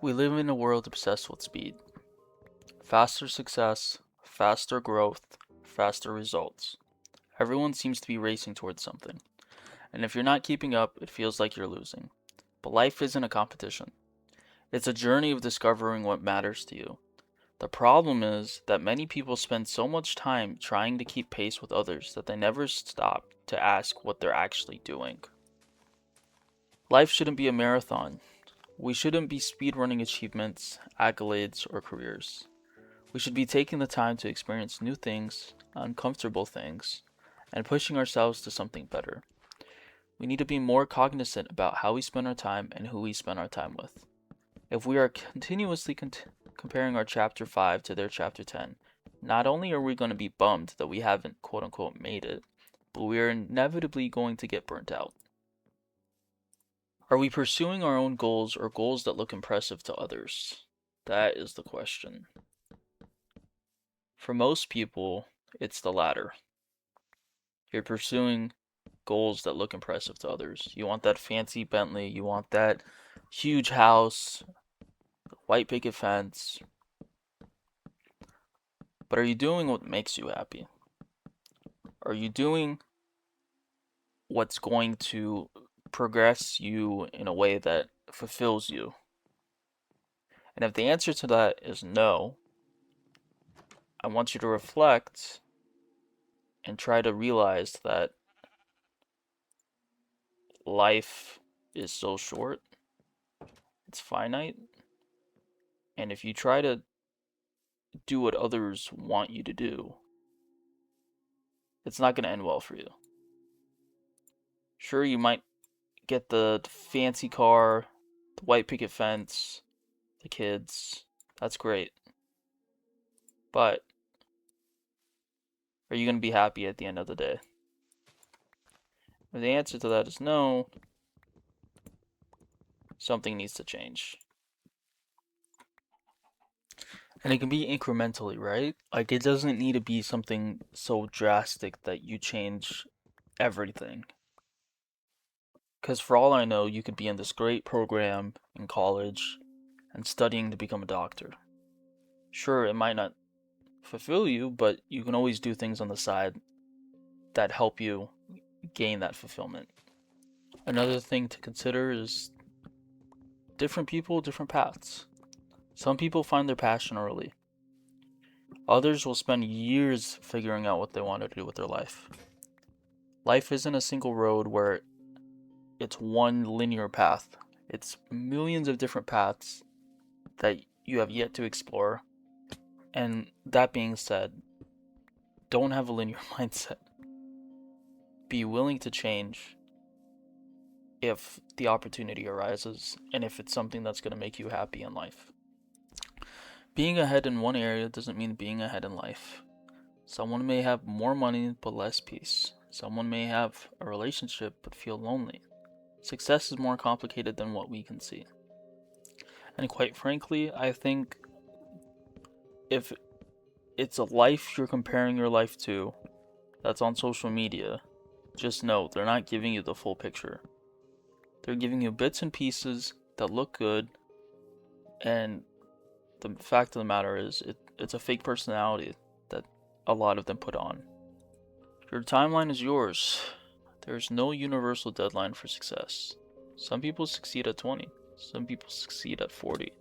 We live in a world obsessed with speed. Faster success, faster growth, faster results. Everyone seems to be racing towards something. And if you're not keeping up, it feels like you're losing. But life isn't a competition. It's a journey of discovering what matters to you. The problem is that many people spend so much time trying to keep pace with others that they never stop to ask what they're actually doing. Life shouldn't be a marathon. We shouldn't be speedrunning achievements, accolades, or careers. We should be taking the time to experience new things, uncomfortable things, and pushing ourselves to something better. We need to be more cognizant about how we spend our time and who we spend our time with. If we are continuously comparing our chapter 5 to their chapter 10, not only are we going to be bummed that we haven't quote unquote made it, but we are inevitably going to get burnt out. Are we pursuing our own goals or goals that look impressive to others? That is the question. For most people, it's the latter. You're pursuing goals that look impressive to others. You want that fancy Bentley, you want that huge house, white picket fence. But are you doing what makes you happy? Are you doing what's going to progress you in a way that fulfills you? And if the answer to that is no, I want you to reflect and try to realize that life is so short, it's finite, and if you try to do what others want you to do, it's not going to end well for you. Sure, you might get the fancy car, the white picket fence, the kids. That's great. But are you going to be happy at the end of the day? If the answer to that is no, something needs to change. And it can be incrementally, right? Like, it doesn't need to be something so drastic that you change everything. Because for all I know, you could be in this great program in college and studying to become a doctor. Sure, it might not fulfill you, but you can always do things on the side that help you gain that fulfillment. Another thing to consider is different people, different paths. Some people find their passion early. Others will spend years figuring out what they want to do with their life. Life isn't a single road where it's one linear path. It's millions of different paths that you have yet to explore. And that being said, don't have a linear mindset. Be willing to change if the opportunity arises and if it's something that's going to make you happy in life. Being ahead in one area doesn't mean being ahead in life. Someone may have more money but less peace. Someone may have a relationship but feel lonely. Success is more complicated than what we can see. And quite frankly, I think if it's a life you're comparing your life to that's on social media, just know they're not giving you the full picture. They're giving you bits and pieces that look good, and the fact of the matter is it's a fake personality that a lot of them put on. Your timeline is yours. There's no universal deadline for success. Some people succeed at 20, some people succeed at 40.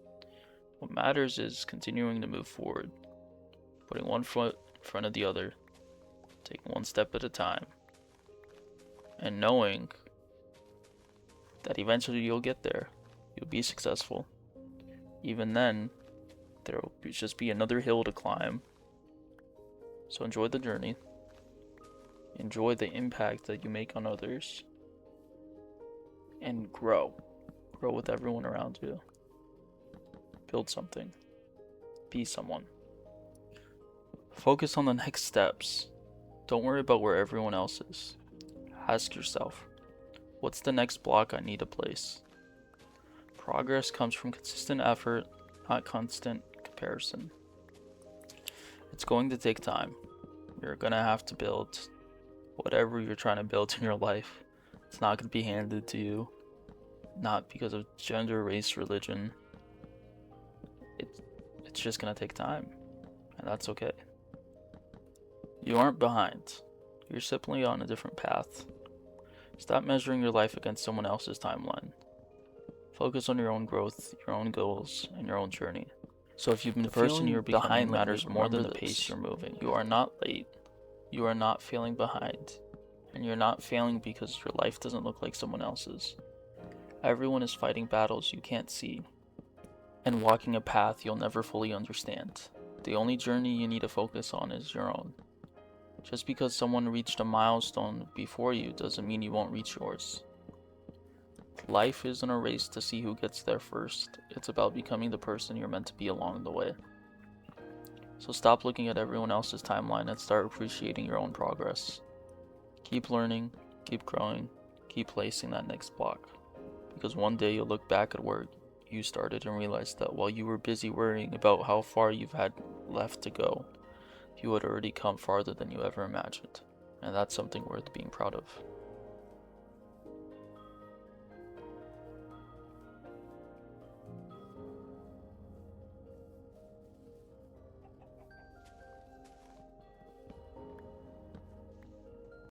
What matters is continuing to move forward, putting one foot in front of the other, taking one step at a time, and knowing that eventually you'll get there. You'll be successful. Even then, there will just be another hill to climb. So enjoy the journey. Enjoy the impact that you make on others. And grow. Grow with everyone around you. Build something. Be someone. Focus on the next steps. Don't worry about where everyone else is. Ask yourself, what's the next block I need to place? Progress comes from consistent effort, not constant comparison. It's going to take time. You're going to have to build whatever you're trying to build in your life. It's not going to be handed to you, not because of gender, race, religion. It's just gonna take time, and that's okay. You aren't behind. You're simply on a different path. Stop measuring your life against someone else's timeline. Focus on your own growth, your own goals, and your own journey. So if you've been feeling you're behind matters more than the pace you're moving. You are not late. You are not feeling behind. And you're not failing because your life doesn't look like someone else's. Everyone is fighting battles you can't see, and walking a path you'll never fully understand. The only journey you need to focus on is your own. Just because someone reached a milestone before you doesn't mean you won't reach yours. Life isn't a race to see who gets there first. It's about becoming the person you're meant to be along the way. So stop looking at everyone else's timeline and start appreciating your own progress. Keep learning, keep growing, keep placing that next block. Because one day you'll look back at where you started and realize that while you were busy worrying about how far you've had left to go, you had already come farther than you ever imagined. And that's something worth being proud of.